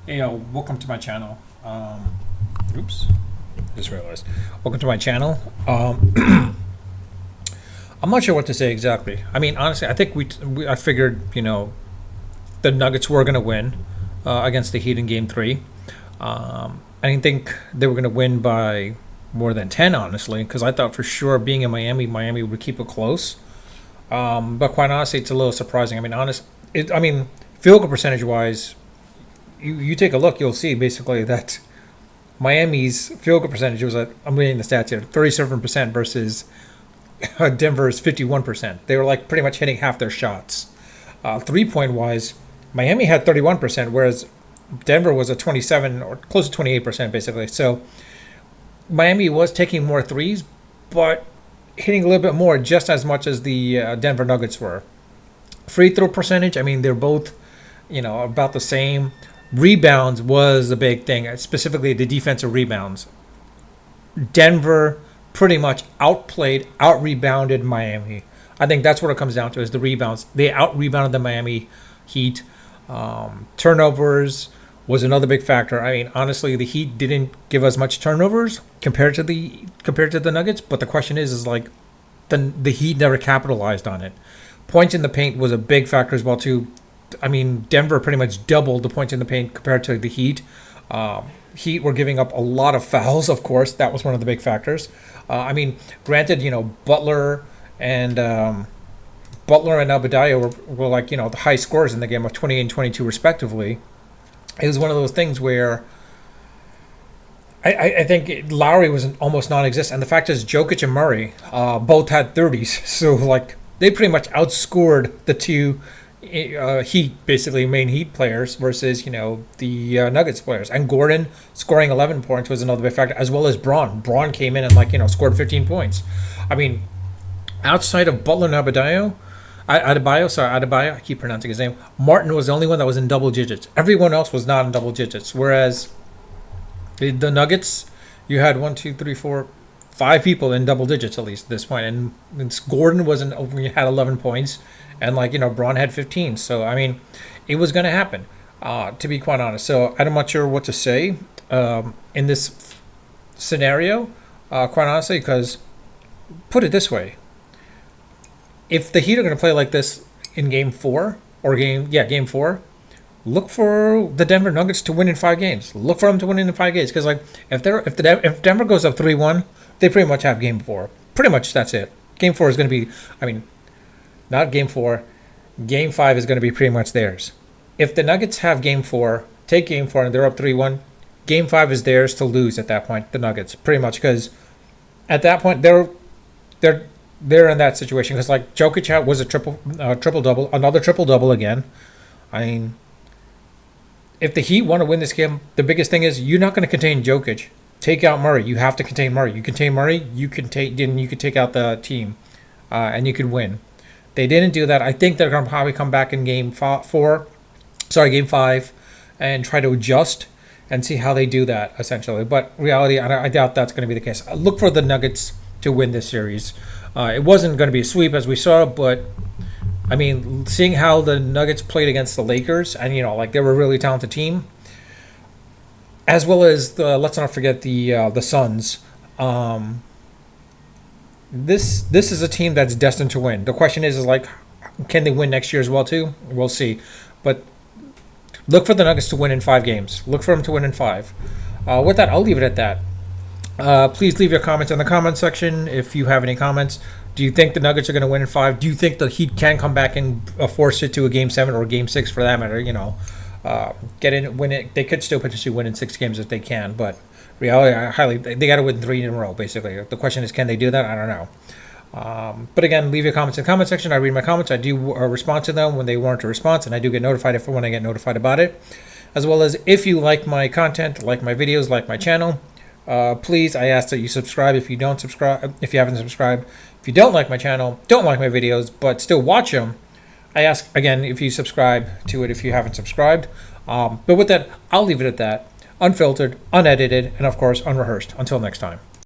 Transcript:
Hey, welcome to my channel. Oops, just realized. Welcome to my channel. I'm not sure what to say exactly. I mean, honestly, I think I figured, the Nuggets were going to win against the Heat in Game 3. I didn't think they were going to win by more than 10, honestly, because I thought for sure being in Miami would keep it close. But quite honestly, it's a little surprising. Field goal percentage wise, you take a look, you'll see basically that Miami's field goal percentage was at, I'm reading the stats here, 37% versus Denver's 51%. They were like pretty much hitting half their shots. 3 point wise, Miami had 31%, whereas Denver was at 27 or close to 28% basically. So Miami was taking more threes, but hitting a little bit more, just as much as the Denver Nuggets were. Free throw percentage, I mean, they're both, about the same. Rebounds was a big thing, specifically the defensive rebounds. Denver pretty much outplayed, out rebounded Miami. I think that's what it comes down to is the rebounds. They out rebounded the Miami Heat. Turnovers was another big factor. I mean, honestly, the Heat didn't give us much turnovers compared to the Nuggets. But the question is like the Heat never capitalized on it. Points in the paint was a big factor as well too. I mean, Denver pretty much doubled the points in the paint compared to the Heat. Heat were giving up a lot of fouls, of course. That was one of the big factors. Granted, and Butler and Abadaya were like, the high scores in the game of 20 and 22 respectively. It was one of those things where I think Lowry was almost non-existent. And the fact is Jokic and Murray both had 30s. So, like, they pretty much outscored the two Heat, basically main Heat players versus the Nuggets players. And Gordon scoring 11 points was another big factor, as well as Braun. Braun came in and scored 15 points. I mean, outside of Butler and Adebayo, I keep pronouncing his name. Martin was the only one that was in double digits. Everyone else was not in double digits. Whereas the Nuggets, you had 5 people in double digits at least at this point, and Gordon had 11 points, and Braun had 15. So I mean, it was going to happen, to be quite honest. So I'm not sure what to say in this scenario, quite honestly, because put it this way: if the Heat are going to play like this in Game 4, look for the Denver Nuggets to win in 5 games. Look for them to win in 5 games because if Denver goes up 3-1, they pretty much have Game 4. Pretty much that's it. Game 4 is going to be, not Game 4. Game 5 is going to be pretty much theirs. If the Nuggets have take Game 4 and they're up 3-1, Game 5 is theirs to lose at that point. The Nuggets pretty much because at that point they're in that situation because Jokic was a triple double, another triple double again. I mean, if the Heat want to win this game, the biggest thing is you're not going to contain Jokic. Take out Murray. You have to contain Murray. You contain Murray, you can take out the team, and you can win. They didn't do that. I think they're going to probably come back in Game 5, and try to adjust and see how they do that essentially. But reality, I doubt that's going to be the case. I look for the Nuggets to win this series. It wasn't going to be a sweep as we saw, but I mean, seeing how the Nuggets played against the Lakers, and they were a really talented team, as well as let's not forget the Suns. This is a team that's destined to win. The question is can they win next year as well too? We'll see, but look for the Nuggets to win in 5 games. Look for them to win in 5. With that, I'll leave it at that. Please leave your comments in the comment section if you have any comments. Do you think the Nuggets are going to win in 5? Do you think the Heat can come back and force it to a Game 7 or Game 6 for that matter? Get in, win it. They could still potentially win in 6 games if they can, but reality, they got to win 3 in a row, basically. The question is, can they do that? I don't know. But again, leave your comments in the comment section. I read my comments. I do respond to them when they warrant a response, and I do get notified when I get notified about it. As well as if you like my content, like my videos, like my channel, please, I ask that you subscribe if you don't subscribe, if you haven't subscribed. If you don't like my channel, don't like my videos, but still watch them, I ask again if you subscribe to it if you haven't subscribed. But with that, I'll leave it at that. Unfiltered, unedited, and of course, unrehearsed. Until next time.